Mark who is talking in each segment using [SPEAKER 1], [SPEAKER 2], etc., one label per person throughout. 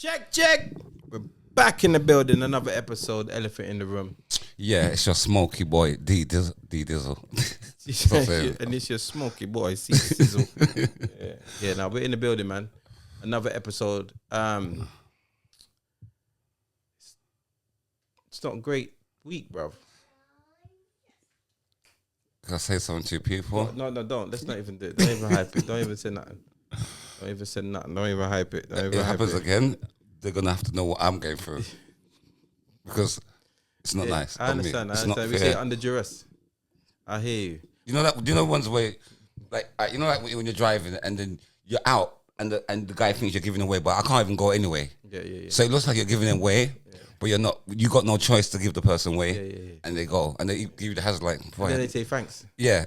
[SPEAKER 1] Check. We're back in the building. Another episode, Elephant in the Room.
[SPEAKER 2] Yeah, it's your smoky boy, DJ-Dizzle.
[SPEAKER 1] And it's your smoky boy, Ceesix. Yeah, now we're in the building, man. Another episode. It's not a great week, bro.
[SPEAKER 2] Can I say something to people?
[SPEAKER 1] No, don't. Let's not even do it. Don't even hype it. Don't even say nothing. Don't even say nothing. Don't even hype it.
[SPEAKER 2] If it happens again, they're going to have to know what I'm going through. Because it's not nice.
[SPEAKER 1] I understand. We say it under duress. I hear you.
[SPEAKER 2] You know that? Do you know ones where, like when you're driving and then you're out and the guy thinks you're giving away, but I can't even go anyway. Yeah. So it looks like you're giving away, but you're not. You got no choice to give the person away. Yeah. And they go and they give you the hazard like.
[SPEAKER 1] And then they say thanks.
[SPEAKER 2] Yeah.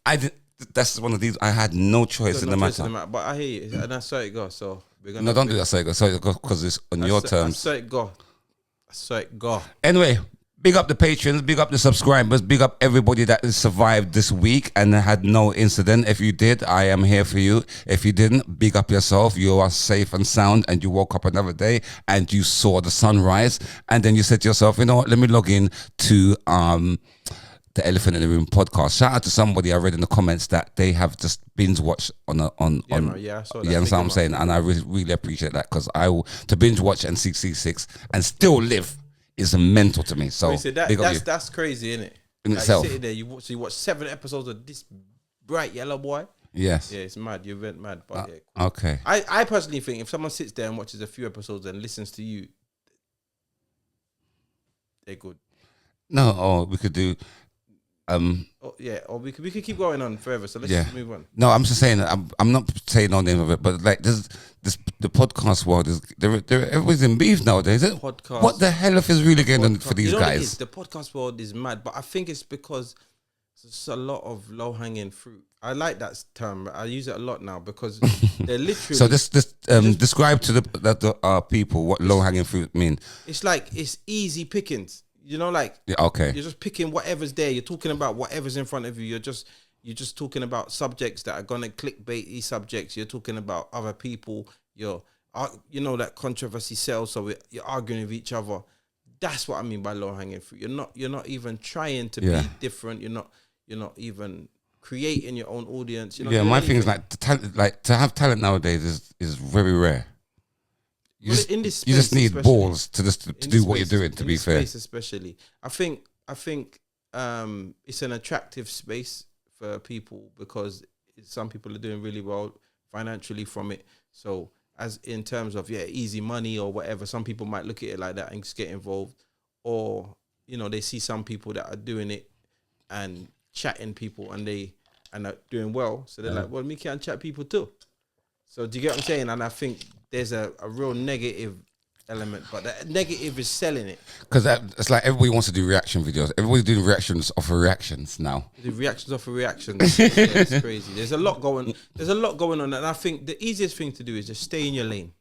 [SPEAKER 2] I did. That's one of these. I had no choice in the matter.
[SPEAKER 1] But I hear you, and I saw it go. So we're gonna.
[SPEAKER 2] No, don't do that. Sorry, because it's on your terms.
[SPEAKER 1] I saw it go.
[SPEAKER 2] Anyway, big up the patrons, big up the subscribers, big up everybody that has survived this week and had no incident. If you did, I am here for you. If you didn't, big up yourself. You are safe and sound, and you woke up another day and you saw the sunrise, and then you said to yourself, you know what? Let me log in to the Elephant in the Room podcast. Shout out to somebody I read in the comments that they have just binge watched on. I saw that. Yeah, that's what I'm saying, and I really appreciate that because to binge watch and see Ceesix and still live is mental to me. So
[SPEAKER 1] that's crazy, isn't it?
[SPEAKER 2] In itself,
[SPEAKER 1] sitting there, you watch 7 episodes of this bright yellow boy.
[SPEAKER 2] Yes.
[SPEAKER 1] Yeah, it's mad. You went mad, but cool.
[SPEAKER 2] Okay.
[SPEAKER 1] I personally think if someone sits there and watches a few episodes and listens to you, they're good.
[SPEAKER 2] No, we could do.
[SPEAKER 1] Or we could keep going on forever. So let's just move on.
[SPEAKER 2] No, I'm just saying. I'm not saying no name of it, but like the podcast world is everybody's in beef nowadays.
[SPEAKER 1] Podcast.
[SPEAKER 2] What the hell is really going on for these guys?
[SPEAKER 1] The podcast world is mad, but I think it's because there's a lot of low hanging fruit. I like that term. I use it a lot now because they're literally.
[SPEAKER 2] So describe to the people what low hanging fruit mean.
[SPEAKER 1] It's like it's easy pickings. You know, like you're just picking whatever's there. You're talking about whatever's in front of you. You're just talking about subjects that are gonna clickbait these subjects. You're talking about other people. You know that controversy sells, so you're arguing with each other. That's what I mean by low hanging fruit. You're not even trying to be different. You're not even creating your own audience.
[SPEAKER 2] My thing is to have talent nowadays is very rare. You just need balls to do what you're doing. To be fair,
[SPEAKER 1] especially, I think it's an attractive space for people because some people are doing really well financially from it. So, as in terms of easy money or whatever, some people might look at it like that and just get involved, or they see some people that are doing it and chatting people and are doing well, so they're like, well, me can chat people too. So do you get what I'm saying? And I think there's a real negative element, but the negative is selling it.
[SPEAKER 2] Because it's like everybody wants to do reaction videos. Everybody's doing reactions off of reactions now.
[SPEAKER 1] The reactions off of reactions. It's crazy. There's a lot going on, and I think the easiest thing to do is just stay in your lane.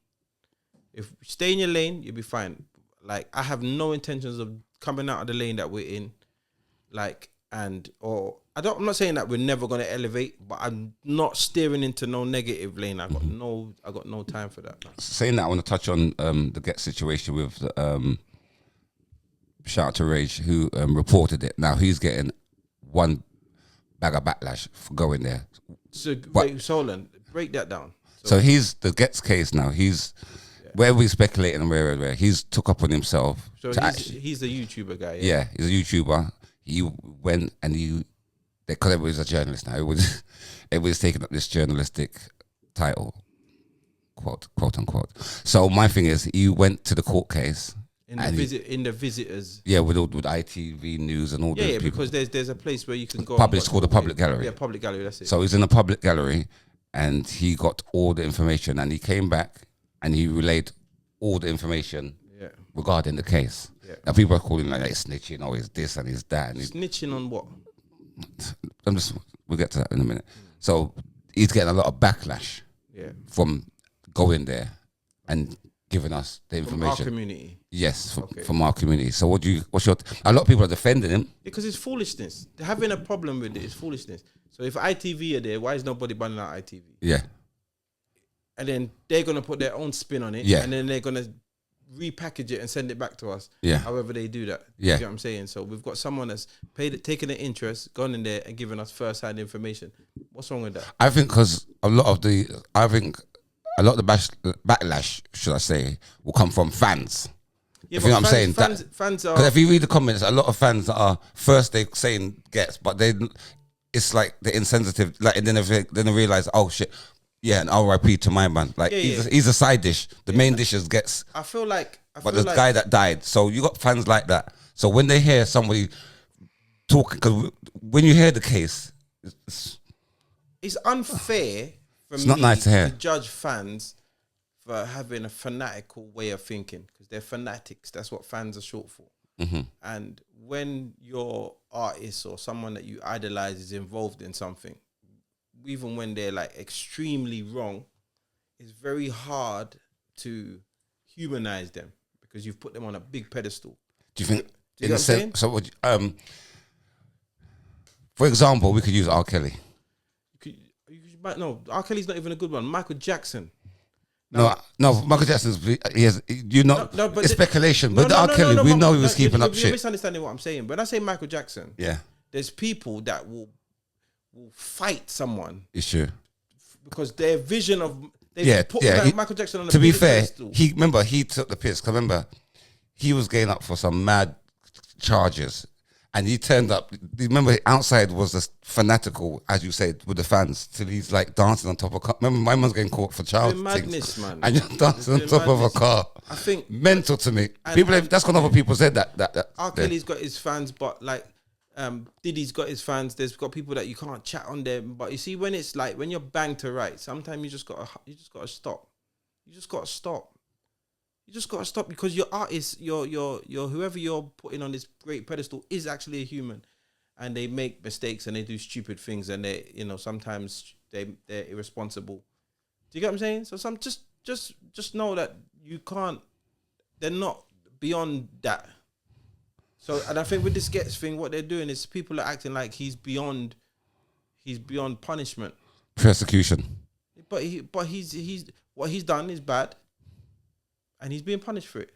[SPEAKER 1] If you stay in your lane, you'll be fine. Like, I have no intentions of coming out of the lane that we're in. I'm not saying that we're never gonna elevate, but I'm not steering into no negative lane. I got no time for that.
[SPEAKER 2] Saying that, I want to touch on the Ghetts situation with shout out to Rage who reported it. Now he's getting one bag of backlash for going there.
[SPEAKER 1] So hold on, break that down.
[SPEAKER 2] So he's the Ghetts case now. He's where we speculating and where he's took up on himself.
[SPEAKER 1] So he's a YouTuber guy.
[SPEAKER 2] Yeah, he's a YouTuber. He went and because everybody's a journalist now. Everybody's taking up this journalistic title, quote unquote. So my thing is, he went to the court case
[SPEAKER 1] in the visitors.
[SPEAKER 2] Yeah, with ITV News and all those people.
[SPEAKER 1] Because there's a place where you can go.
[SPEAKER 2] It's called the Public Gallery.
[SPEAKER 1] Yeah, Public Gallery. That's it.
[SPEAKER 2] So he's in the Public Gallery, and he got all the information, and he came back and he relayed all the information regarding the case. Yeah. Now people are calling like snitching, he's this and he's that. And
[SPEAKER 1] snitching on what?
[SPEAKER 2] We'll get to that in a minute. So he's getting a lot of backlash from going there and giving us the information.
[SPEAKER 1] From our community.
[SPEAKER 2] Yes, from our community. So a lot of people are defending him.
[SPEAKER 1] Because it's foolishness. They're having a problem with it. It's foolishness. So if ITV are there, why is nobody banning out ITV?
[SPEAKER 2] Yeah.
[SPEAKER 1] and then they're gonna put their own spin on it, and then they're gonna repackage it and send it back to us. However they do that. You get what I'm saying? So we've got someone that's taken an interest, gone in there and given us first-hand information. What's wrong with that?
[SPEAKER 2] I think because a lot of the backlash, should I say, will come from fans.
[SPEAKER 1] Yeah,
[SPEAKER 2] if you know what I'm saying?
[SPEAKER 1] Fans are...
[SPEAKER 2] Because if you read the comments, a lot of fans are first they saying Ghetts, but it's like they're insensitive. Like, and then they realize, oh shit, yeah, and RIP to my man. Like he's a side dish. The main dish is Ghetts.
[SPEAKER 1] I feel like
[SPEAKER 2] guy that died. So you got fans like that. So when they hear somebody talking, because when you hear the case,
[SPEAKER 1] it's unfair for me
[SPEAKER 2] not nice to hear.
[SPEAKER 1] To judge fans for having a fanatical way of thinking, because they're fanatics. That's what fans are short for. And when your artist or someone that you idolize is involved in something, even when they're like extremely wrong, it's very hard to humanize them because you've put them on a big pedestal.
[SPEAKER 2] Do you think? Do you know what I'm saying? So, for example, we could use R. Kelly.
[SPEAKER 1] No, R. Kelly's not even a good one. Michael Jackson.
[SPEAKER 2] No, Michael Jackson's. It's speculation. But R. Kelly, we know he was keeping up shit.
[SPEAKER 1] You're misunderstanding what I'm saying. When I say Michael Jackson, there's people that will fight someone.
[SPEAKER 2] It's true.
[SPEAKER 1] Because their vision of Michael Jackson on the
[SPEAKER 2] to be fair,
[SPEAKER 1] pedestal.
[SPEAKER 2] he took the piss. Cause remember, he was getting up for some mad charges. And he turned up. Remember, outside was just fanatical, as you said, with the fans, till he's like dancing on top of a car. Remember, my man's getting caught for child
[SPEAKER 1] madness, man.
[SPEAKER 2] And you're dancing on top of a car. I think mental to me. That's what other people said that.
[SPEAKER 1] R. Kelly's got his fans, but like Diddy's got his fans. There's got people that you can't chat on them. But you see, when it's like when you're Banter right, sometimes you just gotta stop. You just gotta stop. You just gotta stop, because your artist, your whoever you're putting on this great pedestal is actually a human, and they make mistakes and they do stupid things, and they, sometimes they're irresponsible. Do you get what I'm saying? So just know that you can't. They're not beyond that. So, and I think with this Ghetts thing, what they're doing is people are acting like he's beyond punishment,
[SPEAKER 2] persecution.
[SPEAKER 1] But he's what he's done is bad. And he's being punished for it.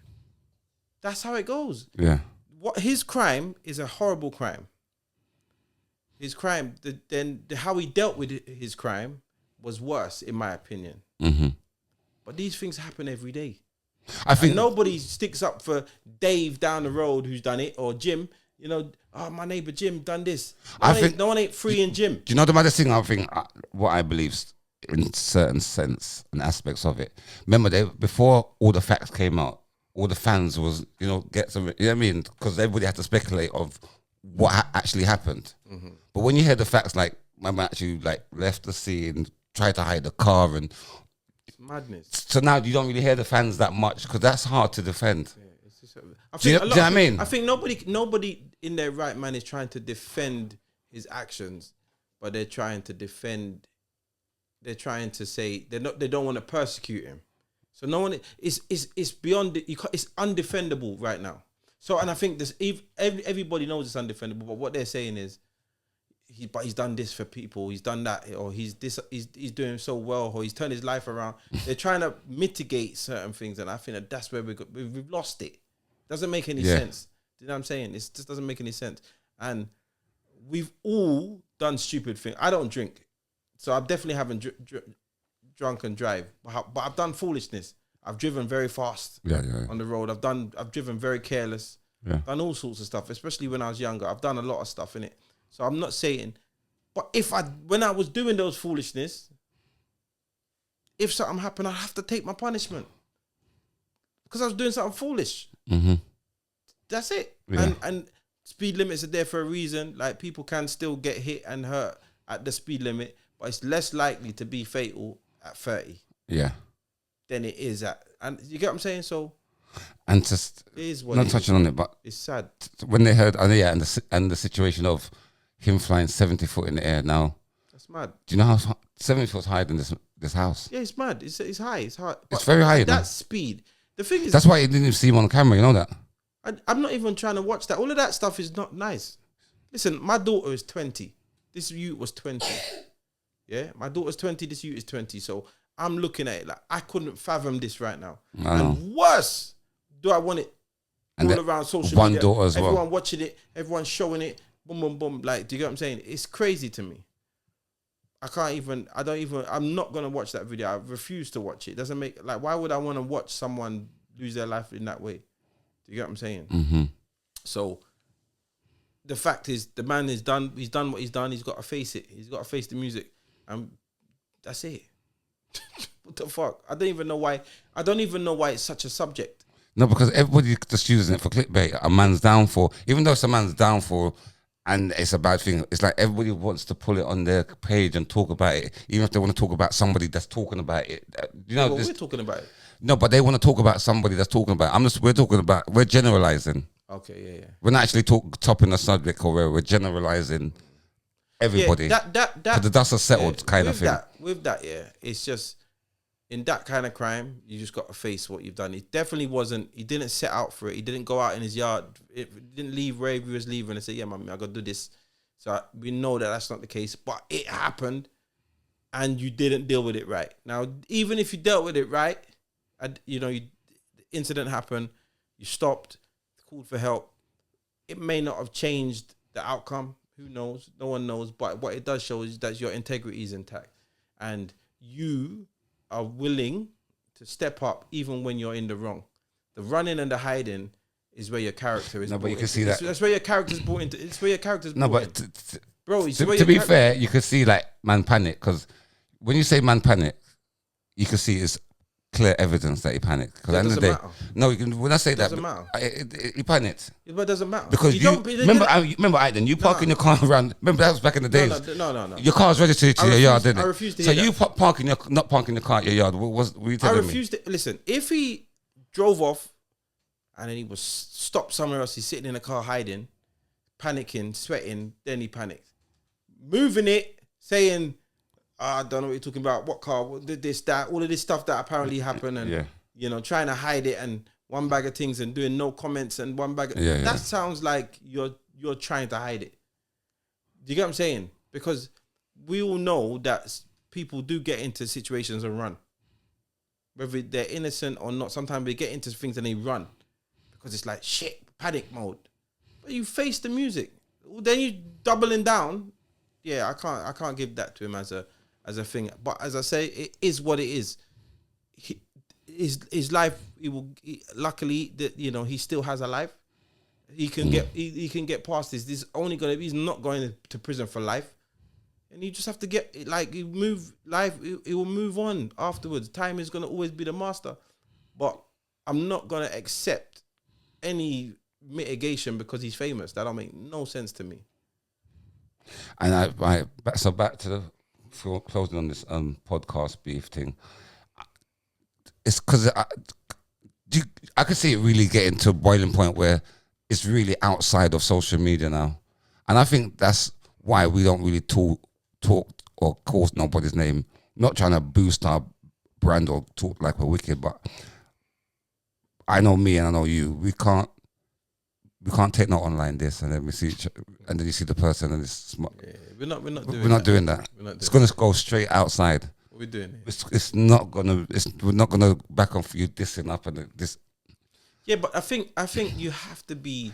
[SPEAKER 1] That's how it goes.
[SPEAKER 2] Yeah.
[SPEAKER 1] What his crime is a horrible crime. His crime, how he dealt with his crime was worse, in my opinion. But these things happen every day. I think nobody sticks up for Dave down the road who's done it, or Jim. My neighbor Jim done this. No one ain't free in Jim.
[SPEAKER 2] Do you know the maddest thing? I think what I believe in certain sense and aspects of it. Remember, before all the facts came out, all the fans was, get some, you know what I mean? Because everybody had to speculate of what actually happened. But when you hear the facts, like, my man actually like left the scene, tried to hide the car, and
[SPEAKER 1] it's madness.
[SPEAKER 2] So now you don't really hear the fans that much, because that's hard to defend.
[SPEAKER 1] Yeah,
[SPEAKER 2] do you know what I mean?
[SPEAKER 1] I think nobody in their right mind is trying to defend his actions, but they're trying to defend. They're trying to say they don't want to persecute him. So no one it's beyond it's undefendable right now. So, and I think this everybody knows it's undefendable, but what they're saying is he's done this for people, he's done that, or he's doing so well, or he's turned his life around. They're trying to mitigate certain things, and I think that's where we've lost it. Doesn't make any sense. Do you know what I'm saying? It just doesn't make any sense. And we've all done stupid things. I don't drink. So I definitely haven't drunk and drive, but I've done foolishness. I've driven very fast on the road. I've driven very careless. Done all sorts of stuff, especially when I was younger. I've done a lot of stuff in it. So I'm not saying, but when I was doing those foolishness, if something happened, I'd have to take my punishment because I was doing something foolish. That's it. Yeah. And speed limits are there for a reason. Like, people can still get hit and hurt at the speed limit, but it's less likely to be fatal at 30. Yeah. Than it is at, and you get what I'm saying? So, and just it is what not touching on it, but it's sad
[SPEAKER 2] when they heard, and the situation of him flying 70 foot in the air. Now
[SPEAKER 1] that's mad.
[SPEAKER 2] Do you know how 70 foot higher than this house?
[SPEAKER 1] Yeah, it's mad. It's high. It's high.
[SPEAKER 2] It's very high.
[SPEAKER 1] That speed. The thing is,
[SPEAKER 2] that's why you didn't even see him on camera. You know that.
[SPEAKER 1] I'm not even trying to watch that. All of that stuff is not nice. Listen, my daughter is 20. This youth was 20. Yeah, my daughter's 20. This youth is 20. So I'm looking at it like I couldn't fathom this right now.
[SPEAKER 2] No.
[SPEAKER 1] And worse, do I want it
[SPEAKER 2] and
[SPEAKER 1] all around social
[SPEAKER 2] one
[SPEAKER 1] media?
[SPEAKER 2] daughter as well.
[SPEAKER 1] Everyone watching it, everyone showing it, boom, boom, boom. Like, do you get what I'm saying? It's crazy to me. I'm not going to watch that video. I refuse to watch it. It doesn't make, like, why would I want to watch someone lose their life in that way? Do you get what I'm saying?
[SPEAKER 2] Mm-hmm.
[SPEAKER 1] So, the fact is, the man is done. He's done what he's done. He's got to face it. He's got to face the music. And that's it. What the fuck? I don't even know why it's such a subject.
[SPEAKER 2] No, because everybody just using it for clickbait. A man's downfall. Even though it's a man's downfall, and it's a bad thing. It's like everybody wants to pull it on their page and talk about it, even if they want to talk about somebody that's talking about it. You know,
[SPEAKER 1] we're talking about it.
[SPEAKER 2] No, but they want to talk about somebody that's talking about it. We're generalizing.
[SPEAKER 1] Okay, yeah.
[SPEAKER 2] We're not actually topping the subject, or we're generalizing everybody.
[SPEAKER 1] Yeah,
[SPEAKER 2] because the dust has settled, kind of thing.
[SPEAKER 1] With that, yeah, it's just in that kind of crime, you just got to face what you've done. It definitely wasn't. He didn't set out for it. He didn't go out in his yard. It didn't leave where he was leaving and say, "Yeah, man, I got to do this." So we know that that's not the case. But it happened, and you didn't deal with it right. Now, even if you dealt with it right, the incident happened. You stopped, called for help. It may not have changed the outcome. Who knows? No one knows. But what it does show is that your integrity is intact, and you are willing to step up even when you're in the wrong. The running and the hiding is where your character is.
[SPEAKER 2] No, but you can see that.
[SPEAKER 1] That's where your character's brought into. It's where your character's brought in. Bro,
[SPEAKER 2] to be fair, you can see like man panic, because when you say man panic, you can see it's clear evidence that he panicked. Because at the end of the day, no, when I say that, he panicked.
[SPEAKER 1] But it doesn't matter.
[SPEAKER 2] Because remember, Aiden, you parking your car around. Remember that was back in the days.
[SPEAKER 1] No.
[SPEAKER 2] Your car's registered to your yard, didn't it?
[SPEAKER 1] I refuse to
[SPEAKER 2] hear
[SPEAKER 1] that.
[SPEAKER 2] So you not parking your car at your yard. What were you telling me?
[SPEAKER 1] I refuse to listen. If he drove off and then he was stopped somewhere else, he's sitting in a car hiding, panicking, sweating, then he panicked. Moving it, saying, I don't know what you're talking about. What car? What did this, that? All of this stuff that apparently happened, and trying to hide it, and one bag of things, and doing no comments, and one bag. That sounds like you're trying to hide it. Do you get what I'm saying? Because we all know that people do get into situations and run, whether they're innocent or not. Sometimes they get into things and they run because it's like shit, panic mode. But you face the music, then you doubling down. Yeah, I can't give that to him as a thing. But as I say, it is what it is. His life, luckily that he still has a life. He can get past this. This is only he's not going to prison for life. And you just have to get move life. It will move on afterwards. Time is gonna always be the master. But I'm not gonna accept any mitigation because he's famous. That don't make no sense to me.
[SPEAKER 2] And so back to the closing on this podcast beef thing. It's because I could see it really getting to a boiling point where it's really outside of social media now, and I think that's why we don't really talk or call nobody's name. Not trying to boost our brand or talk like we're wicked, but I know me and I know you. We can't take no online this, and then we see each other, and then you see the person, and it's
[SPEAKER 1] we're not
[SPEAKER 2] doing that. It's gonna go straight outside.
[SPEAKER 1] We're doing it.
[SPEAKER 2] We're not gonna back on for you dissing up and this.
[SPEAKER 1] Yeah, but I think you have to be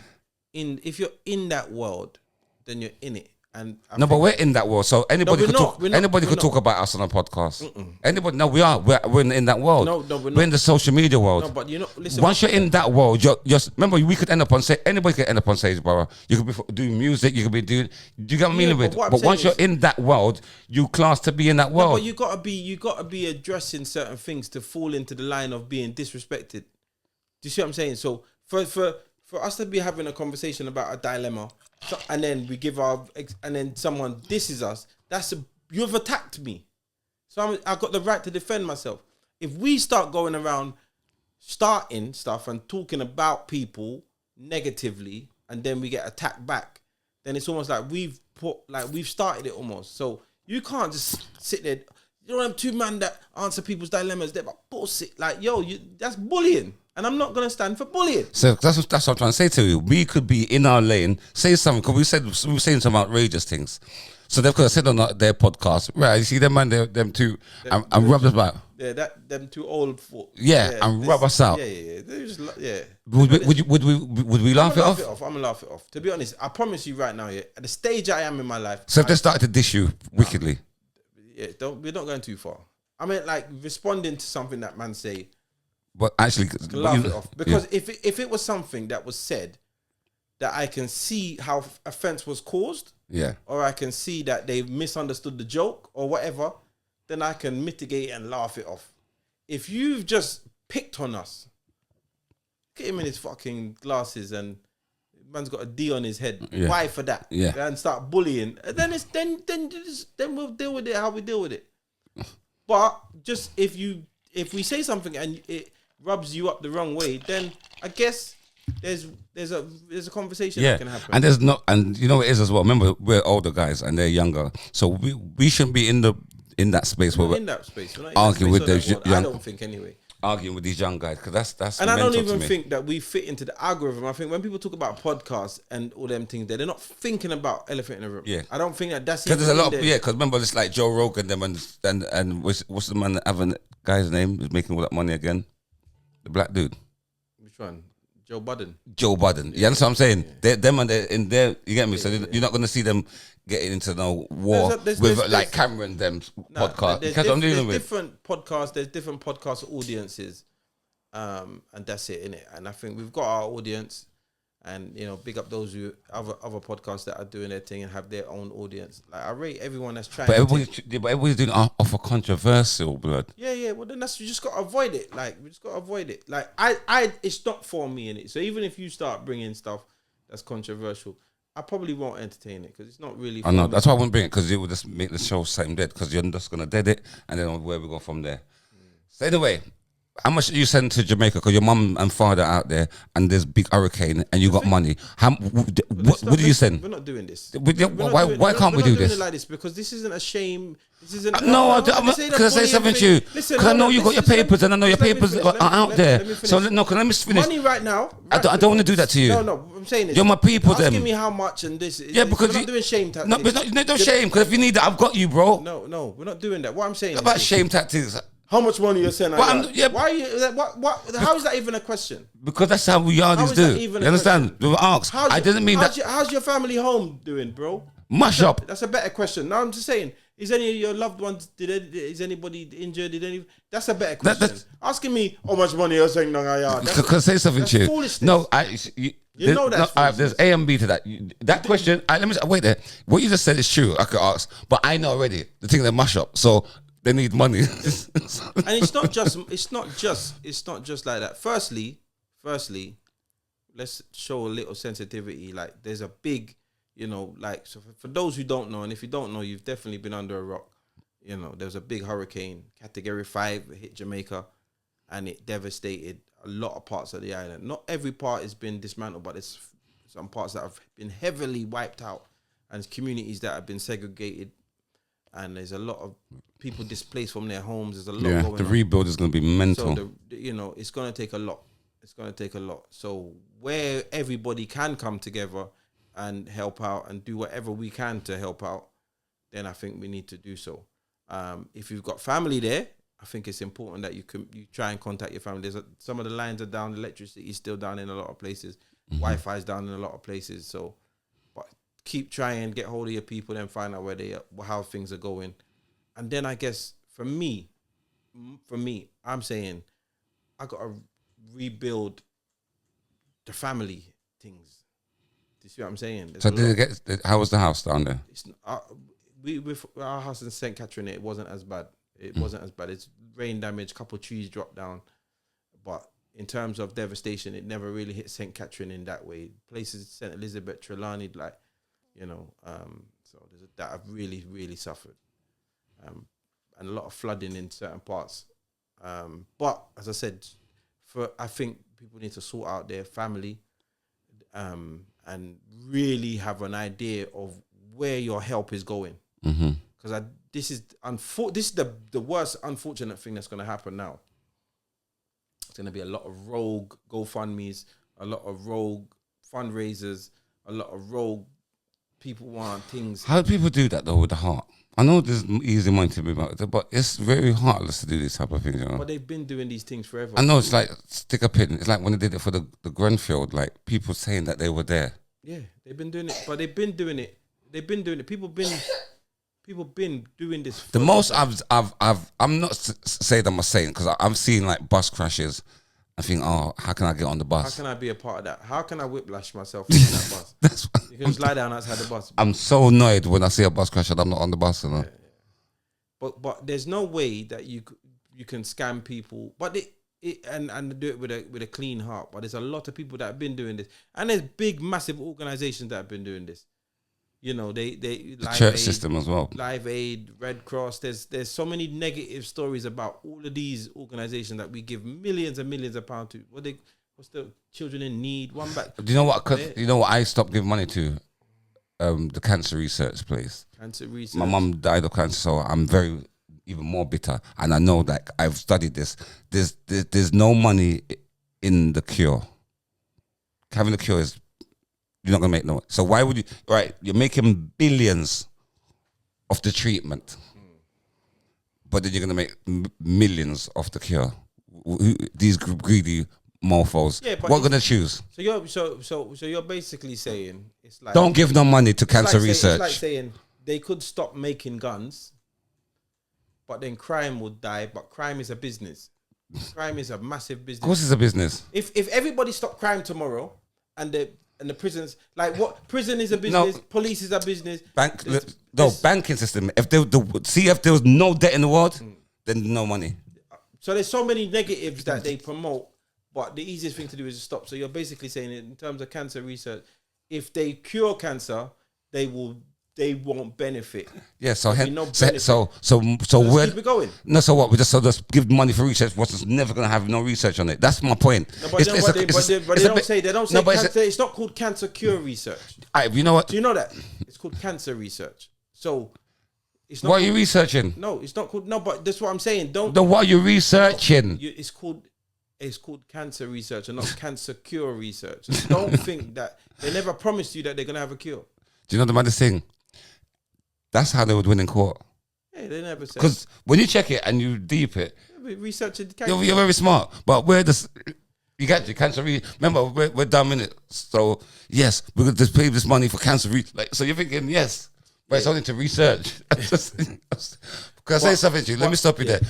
[SPEAKER 1] in. If you're in that world, then you're in it. And
[SPEAKER 2] but we're in that world, so anybody could talk. Anybody could talk about us on a podcast. Anybody? No, we are. We're in that world.
[SPEAKER 1] No, we're not.
[SPEAKER 2] We're in the social media world.
[SPEAKER 1] No, but listen.
[SPEAKER 2] Once you're in that world, you're just remember. We could end up on stage. Anybody could end up on stage, brother. You could be doing music. You could be doing. Do you get what I mean? But once you're in that world, you class to be in that world.
[SPEAKER 1] No, but you gotta be addressing certain things to fall into the line of being disrespected. Do you see what I'm saying? So for us to be having a conversation about a dilemma, and then we give and then someone disses us, you've attacked me. So I've got the right to defend myself. If we start going around starting stuff and talking about people negatively, and then we get attacked back, then it's almost like we've started it almost. So you can't just sit there. You don't have two men that answer people's dilemmas. They're bullshit. Like, that's bullying. And I'm not going to stand for bullying.
[SPEAKER 2] So that's what I'm trying to say to you. We could be in our lane, say something, because we were saying some outrageous things. So they've got to sit on their podcast, right? You see them man, them two, and rub us out.
[SPEAKER 1] Yeah, them too old for.
[SPEAKER 2] Yeah, and rub us out.
[SPEAKER 1] Yeah. They're just, yeah.
[SPEAKER 2] Would we laugh it off?
[SPEAKER 1] I'm gonna laugh it off. To be honest, I promise you right now, yeah, at the stage I am in my life.
[SPEAKER 2] So if they started to dish you wickedly,
[SPEAKER 1] yeah, we're not going too far. I mean, like responding to something that man say.
[SPEAKER 2] but actually,
[SPEAKER 1] Laugh it off, because if it was something that was said that I can see how offense was caused, or I can see that they've misunderstood the joke or whatever, then I can mitigate and laugh it off. If you've just picked on us, get him in his fucking glasses and man's got a D on his head.
[SPEAKER 2] Yeah.
[SPEAKER 1] Why for that?
[SPEAKER 2] Yeah.
[SPEAKER 1] And start bullying. And then then we'll deal with it how we deal with it. But just if we say something and it rubs you up the wrong way, then I guess there's a conversation that can happen.
[SPEAKER 2] And there's no, and you know what it is as well. Remember, we're older guys and they're younger, so we shouldn't be in that space where we're
[SPEAKER 1] in that space. We're not
[SPEAKER 2] arguing with those young.
[SPEAKER 1] I don't think anyway.
[SPEAKER 2] Arguing with these young guys, because that's
[SPEAKER 1] and I don't even think that we fit into the algorithm. I think when people talk about podcasts and all them things, they're not thinking about elephant in the room.
[SPEAKER 2] Yeah,
[SPEAKER 1] I don't think that's
[SPEAKER 2] because there's a lot of because remember it's like Joe Rogan them and what's the man that having guy's name who's making all that money again, the black dude.
[SPEAKER 1] Which one? Joe Budden.
[SPEAKER 2] You understand what I'm saying? Yeah. Them and they're in there. You get me? So you're not going to see them getting into no war with like Cameron them podcast.
[SPEAKER 1] There's different podcasts. There's different podcast audiences, and that's it, innit? And I think we've got our audience, and big up those who other podcasts that are doing their thing and have their own audience. Like I rate everyone that's trying.
[SPEAKER 2] But everybody's doing off a controversial blood.
[SPEAKER 1] Yeah. Well, then you just got to avoid it. Like we just got to avoid it. Like it's not for me in it. So even if you start bringing stuff that's controversial, I probably won't entertain it because it's not really.
[SPEAKER 2] I know that's why I wouldn't bring it, because it would just make the show same dead. Because you're just gonna dead it, and then where we go from there. So anyway, how much did you send to Jamaica? Because your mum and father out there, and there's big hurricane, and you got money. What did you send?
[SPEAKER 1] We're not doing this.
[SPEAKER 2] Why can't we do this?
[SPEAKER 1] Like this? Because this isn't a shame. This isn't.
[SPEAKER 2] No, because I say something to you. Because I know you got your papers, and I know your papers are out there. So can let me finish.
[SPEAKER 1] Money right now.
[SPEAKER 2] I don't want to do that to you.
[SPEAKER 1] No. I'm saying this.
[SPEAKER 2] You're my people.
[SPEAKER 1] Asking me how much and this.
[SPEAKER 2] Yeah, because
[SPEAKER 1] we're not doing shame tactics.
[SPEAKER 2] No, but no shame. Because if you need that, I've got you, bro.
[SPEAKER 1] No, we're not doing that. What I'm saying
[SPEAKER 2] about shame tactics.
[SPEAKER 1] How much money you're sending?
[SPEAKER 2] Yeah.
[SPEAKER 1] Why are you? What? How is that even a question?
[SPEAKER 2] Because that's how we yardis do. You understand? We were asked. I didn't mean that.
[SPEAKER 1] How's your family home doing, bro?
[SPEAKER 2] Mush up.
[SPEAKER 1] That's a better question. Now I'm just saying. Is any of your loved ones? Is anybody injured? That's a better question. Asking me how much money you're saying?
[SPEAKER 2] Because say something to you.
[SPEAKER 1] Foolishness.
[SPEAKER 2] No,
[SPEAKER 1] you know that's
[SPEAKER 2] there's A and B to that. That question. Let me wait there. What you just said is true. I could ask, but I know already the thing they mash up. So they need money.
[SPEAKER 1] And it's not just like that. Firstly, let's show a little sensitivity. Like there's a big. So for those who don't know, and if you don't know, you've definitely been under a rock. There was a big hurricane, Category 5, hit Jamaica, and it devastated a lot of parts of the island. Not every part has been dismantled, but there's some parts that have been heavily wiped out, and communities that have been segregated, and there's a lot of people displaced from their homes. There's a lot going on.
[SPEAKER 2] The rebuild is going to be mental.
[SPEAKER 1] So, it's going to take a lot. It's going to take a lot. So where everybody can come together and help out and do whatever we can to help out, then I think we need to do so. If you've got family there, I think it's important that you try and contact your family. Some of the lines are down, electricity is still down in a lot of places, Wi-Fi is down in a lot of places. So, but keep trying, get hold of your people, then find out where they are, how things are going, and then I guess for me, I'm saying I got to rebuild the family things. You see what I'm saying?
[SPEAKER 2] So how was the house down there?
[SPEAKER 1] With our house in St. Catherine, it wasn't as bad. It's rain damage, couple trees dropped down. But in terms of devastation, it never really hit St. Catherine in that way. Places, St. Elizabeth, Trelawney, so that have really, really suffered. And a lot of flooding in certain parts. But as I said, I think people need to sort out their family, and really have an idea of where your help is going. Because this is the worst unfortunate thing that's going to happen now. going to be a lot of rogue GoFundMes, a lot of rogue fundraisers, a lot of rogue people want things.
[SPEAKER 2] How do people do that though with the heart? I know there's easy money to be about, but it's very heartless to do this type of thing, you know?
[SPEAKER 1] But they've been doing these things forever.
[SPEAKER 2] I know, it's like stick a pin. It's like when they did it for the Grenfell, like people saying that they were there.
[SPEAKER 1] Yeah, they've been doing it, but they've been doing it. People been doing this.
[SPEAKER 2] The most I'm not saying I'm a saint because I'm seeing like bus crashes. I think, oh, how can I get on the bus?
[SPEAKER 1] How can I be a part of that? How can I whiplash myself on that bus? You can just lie down outside the bus.
[SPEAKER 2] I'm so annoyed when I see a bus crash and I'm not on the bus. You know?
[SPEAKER 1] Yeah. But there's no way that you can scam people. But and do it with a clean heart. But there's a lot of people that have been doing this, and there's big, massive organizations that have been doing this. You know, the
[SPEAKER 2] church system as well.
[SPEAKER 1] Live Aid, Red Cross. There's so many negative stories about all of these organizations that we give millions and millions of pounds to. What's the children in need? One back.
[SPEAKER 2] Do you know what? Because you know what I stopped giving money to, the cancer research place.
[SPEAKER 1] Cancer research.
[SPEAKER 2] My mum died of cancer, so I'm even more bitter. And I know that I've studied this. There's no money in the cure. Having the cure is. You're not going to make no. So why would you? Right, you're making billions of the treatment, but then you're going to make millions of the cure. These greedy morphos. Yeah, what going to choose?
[SPEAKER 1] So you're basically saying it's like
[SPEAKER 2] don't give no money to cancer research.
[SPEAKER 1] It's like saying they could stop making guns, but then crime would die. But crime is a business. Crime is a massive business.
[SPEAKER 2] Of course, it's a business.
[SPEAKER 1] If everybody stopped crime tomorrow and the prisons, like what prison is a business, police is a business.
[SPEAKER 2] Banking system. If there was no debt in the world, then no money.
[SPEAKER 1] So there's so many negatives that they promote, but the easiest thing to do is to stop. So you're basically saying in terms of cancer research, if they cure cancer, they won't benefit.
[SPEAKER 2] Yeah, so where
[SPEAKER 1] keep it going.
[SPEAKER 2] No, so what? We just give money for research. What's never gonna have no research on it. That's my point.
[SPEAKER 1] No, but they don't say cancer. It's not called cancer cure research.
[SPEAKER 2] You know what?
[SPEAKER 1] Do you know that it's called cancer research? So it's not.
[SPEAKER 2] What are you researching?
[SPEAKER 1] No, it's not called. No, but that's what I'm saying.
[SPEAKER 2] What are you researching?
[SPEAKER 1] It's called cancer research and not cancer cure research. Don't think that they never promised you that they're gonna have a cure.
[SPEAKER 2] Do you know the maddest thing? That's how they would win in court.
[SPEAKER 1] Yeah, they never said.
[SPEAKER 2] Because when you check it and you deep it,
[SPEAKER 1] researching.
[SPEAKER 2] You're very smart. But where does you get your cancer? Remember, we're dumb in it. So yes, we're going to just pay this money for cancer. So you're thinking yes, but it's only to research. Can I say something to you? Let me stop you there.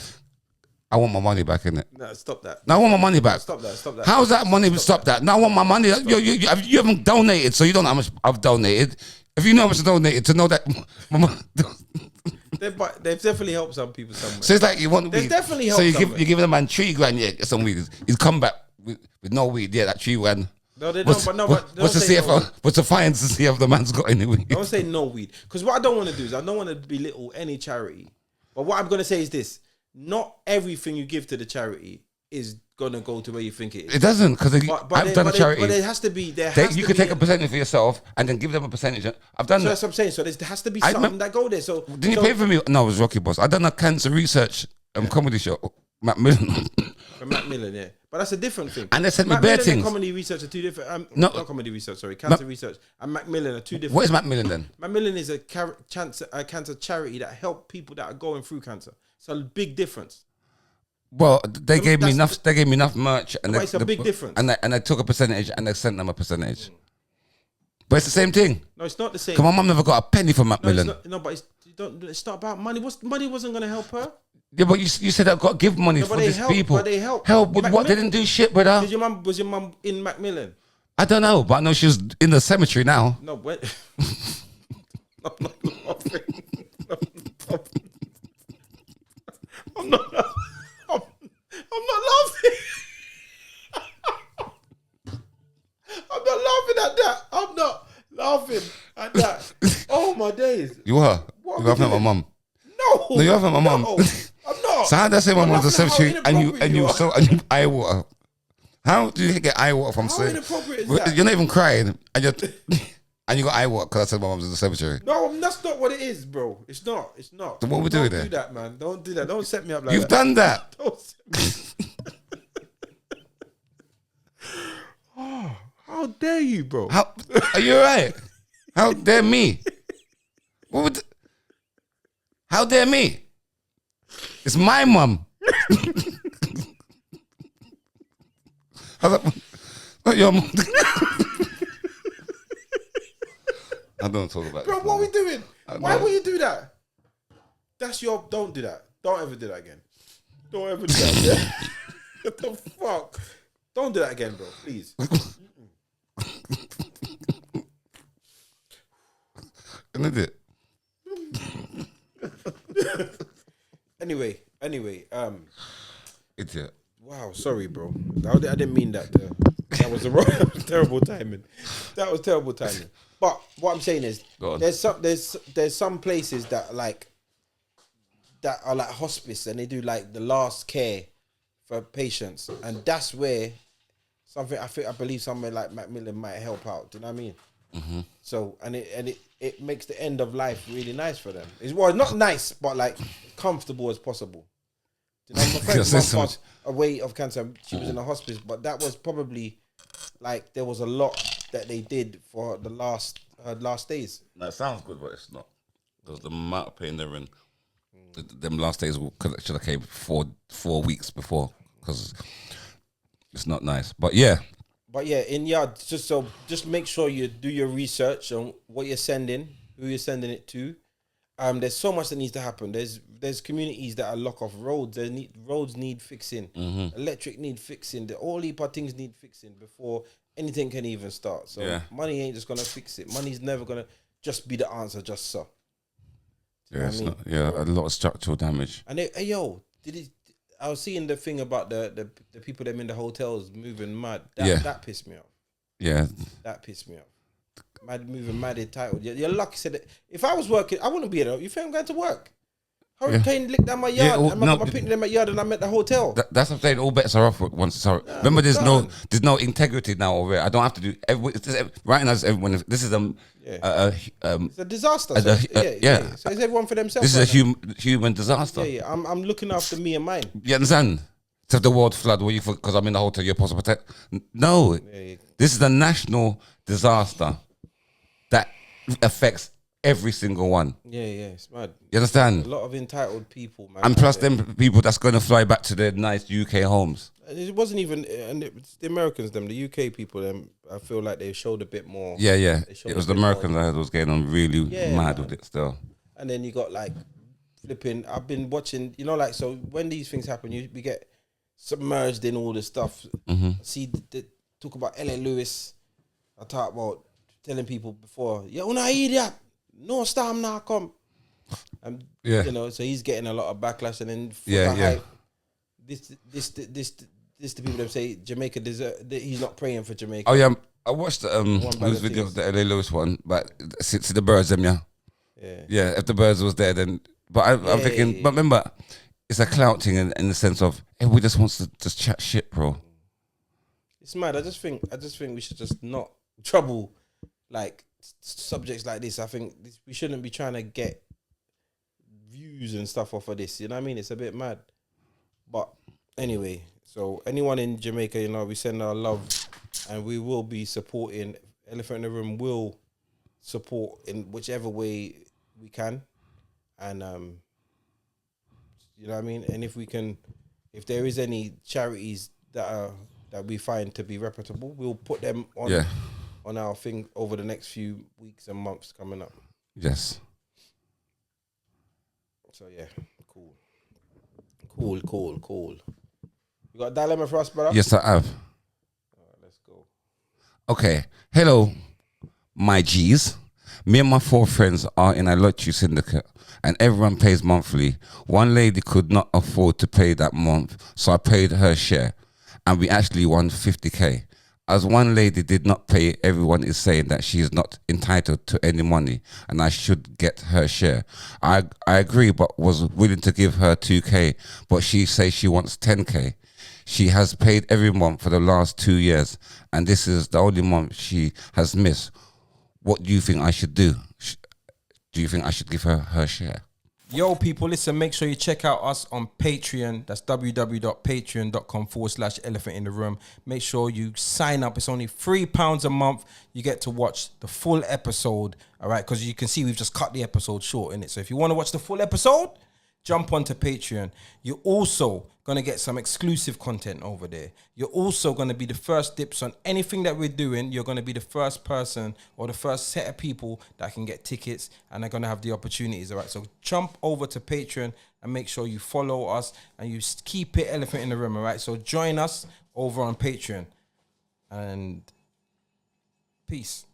[SPEAKER 2] I want my money back in it.
[SPEAKER 1] No, stop that.
[SPEAKER 2] No, I want my money back.
[SPEAKER 1] Stop that.
[SPEAKER 2] How's that money? Stop that. No, I want my money. You haven't donated, so you don't know how much I've donated. If you know how much I donated, to know that
[SPEAKER 1] they've definitely helped some people somewhere.
[SPEAKER 2] So it's like you want
[SPEAKER 1] weed. They've definitely helped.
[SPEAKER 2] So you're giving a man $3,000, yeah, get some weed. He's come back with no weed. Yeah, that $3,000.
[SPEAKER 1] No, they don't.
[SPEAKER 2] What's the CFO? What's the fines to see if the man's got any weed?
[SPEAKER 1] Don't say no weed, because what I don't want to do is I don't want to belittle any charity. But what I'm going to say is this: not everything you give to the charity is gonna go to where you think it is.
[SPEAKER 2] It doesn't, because I've done a charity.
[SPEAKER 1] But there has to be.
[SPEAKER 2] You could take a percentage for yourself and then give them a percentage. I've done that.
[SPEAKER 1] That's what I'm saying. So there has to be something that go there. So
[SPEAKER 2] didn't you pay for me? No, it was Rocky Boss. I done a cancer research comedy show. Macmillan.
[SPEAKER 1] For Macmillan, yeah. But that's a different thing.
[SPEAKER 2] And they sent me bare things.
[SPEAKER 1] And comedy research are two different. Not comedy research. Sorry, cancer research and Macmillan are two different.
[SPEAKER 2] What is Macmillan then?
[SPEAKER 1] Macmillan is a cancer charity that help people that are going through cancer. It's a big difference.
[SPEAKER 2] Well, they gave me enough. They gave me enough merch, and
[SPEAKER 1] it's a big difference.
[SPEAKER 2] And I took a percentage, and I sent them a percentage. But it's the same thing.
[SPEAKER 1] No, it's not the same.
[SPEAKER 2] Come on, mum never got a penny from Macmillan.
[SPEAKER 1] But it's not about money. Money wasn't going to help her.
[SPEAKER 2] Yeah, but you said I've got to give money for these people.
[SPEAKER 1] But they help.
[SPEAKER 2] Help with what? They didn't do shit, brother.
[SPEAKER 1] Was your mum in Macmillan?
[SPEAKER 2] I don't know, but I know she was in the cemetery now.
[SPEAKER 1] No, wait. I'm not laughing. I'm not laughing. I'm not laughing at that. I'm not laughing at that. Oh my days.
[SPEAKER 2] You are. You're laughing at my mum.
[SPEAKER 1] No,
[SPEAKER 2] you're laughing at my mum.
[SPEAKER 1] I'm not.
[SPEAKER 2] So how did I say my mum's a cemetery and you eye water? How do you get eye water from
[SPEAKER 1] saying? How inappropriate is that?
[SPEAKER 2] You're not even crying and you got eye water because I said my mum's in the cemetery.
[SPEAKER 1] No, that's not what it is, bro. It's not.
[SPEAKER 2] So what we doing there?
[SPEAKER 1] Don't do that, man. Don't do that. Don't set me up like
[SPEAKER 2] You've done that.
[SPEAKER 1] Don't set me How dare you, bro?
[SPEAKER 2] How are you alright? How dare me? What would? How dare me? It's my mum. Not your mum. I don't talk about
[SPEAKER 1] Bro,
[SPEAKER 2] this,
[SPEAKER 1] what are
[SPEAKER 2] man.
[SPEAKER 1] we doing? Why would you do that? That's your... Don't do that. Don't ever do that again. Don't ever do that again. What the fuck? Don't do that again, bro. Please.
[SPEAKER 2] Isn't it?
[SPEAKER 1] Anyway.
[SPEAKER 2] Idiot.
[SPEAKER 1] Wow, sorry, bro. I didn't mean that. That was terrible timing. That was terrible timing. But what I'm saying is, there's some places that are like hospice, and they do like the last care for patients, and that's where something I believe somewhere like Macmillan might help out. Do you know what I mean? Mm-hmm. So and it makes the end of life really nice for them. It's not nice, but like comfortable as possible. Do you know, my friend's mum passed away of cancer. She was in a hospice, but that was probably like there was a lot that they did for her last days.
[SPEAKER 2] That sounds good, but it's not. Because the amount of pain they're in, them last days should have came 4 weeks before, because it's not nice. But yeah, just make sure you do your research on what you're sending, who you're sending it to. There's so much that needs to happen. There's communities that are lock off roads. Roads need fixing. Mm-hmm. Electric need fixing. All these things need fixing before anything can even start. So money ain't just gonna fix it. Money's never gonna just be the answer. Just so. Yeah, a lot of structural damage.
[SPEAKER 1] And I was seeing the thing about the people them in the hotels moving mad. That pissed me off.
[SPEAKER 2] Yeah,
[SPEAKER 1] that pissed me off. Mad moving mad entitled. You're lucky. Said that if I was working, I wouldn't be there. You think I'm going to work? Hurricane licked down my yard. I'm picking them at yard, and I'm at the hotel.
[SPEAKER 2] That's what I'm saying. All bets are off once. Sorry. Remember, there's no integrity now over it. I don't have to do right now. Everyone. This is
[SPEAKER 1] it's a disaster. So it's everyone for themselves.
[SPEAKER 2] This is a human disaster.
[SPEAKER 1] Yeah. I'm looking after me and mine.
[SPEAKER 2] You understand? If the world flood, what you think? Because I'm in the hotel, you're supposed to protect. No, this is a national disaster that affects every single one. Yeah,
[SPEAKER 1] it's mad.
[SPEAKER 2] You understand?
[SPEAKER 1] A lot of entitled people, man.
[SPEAKER 2] And plus them people that's going to fly back to their nice UK homes.
[SPEAKER 1] It wasn't even, and it's the Americans, the UK people, I feel like they showed a bit more.
[SPEAKER 2] Yeah. It was the Americans that was getting on really mad with it still. And
[SPEAKER 1] then you got like flipping, I've been watching, so when these things happen, we get submerged in all the stuff. Mm-hmm. See, talk about L.A. Lewis. I talk about telling people before, una idiot. No storm now come. And so he's getting a lot of backlash, and then hype, this the people that say Jamaica he's not praying for Jamaica.
[SPEAKER 2] Oh yeah, I watched whose video of the LA Lewis one, but see the birds them, yeah. If the birds was there, then I'm thinking, but remember, it's a clout thing in the sense of everybody just wants to just chat shit, bro.
[SPEAKER 1] It's mad. I just think we should just not trouble like subjects like this. I think we shouldn't be trying to get views and stuff off of this. You know what I mean? It's a bit mad. But anyway, so anyone in Jamaica, we send our love, and we will be supporting. Elephant in the Room will support in whichever way we can, and you know what I mean. And if there is any charities that we find to be reputable, we'll put them on our thing over the next few weeks and months coming up.
[SPEAKER 2] Yes.
[SPEAKER 1] So cool. You got a dilemma for us, brother?
[SPEAKER 2] Yes, I have.
[SPEAKER 1] All right, let's go.
[SPEAKER 2] Okay. Hello, my G's. Me and my 4 friends are in a lottery syndicate, and everyone pays monthly. One lady could not afford to pay that month, so I paid her share, and we actually won 50k. As one lady did not pay, everyone is saying that she is not entitled to any money and I should get her share. I agree, but was willing to give her 2k, but she says she wants 10k. She has paid every month for the last 2 years, and this is the only month she has missed. What do you think I should do? Do you think I should give her her share?
[SPEAKER 1] Yo, people, listen, make sure you check out us on Patreon. That's www.patreon.com/elephant in the room. Make sure you sign up. It's only £3 a month. You get to watch the full episode, all right? Because you can see we've just cut the episode short, innit? So if you want to watch the full episode, jump onto Patreon. You're also going to get some exclusive content over there. You're also going to be the first dips on anything that we're doing. You're going to be the first person or the first set of people that can get tickets and are going to have the opportunities, all right? So jump over to Patreon and make sure you follow us and you keep it elephant in the room, all right? So join us over on Patreon and peace.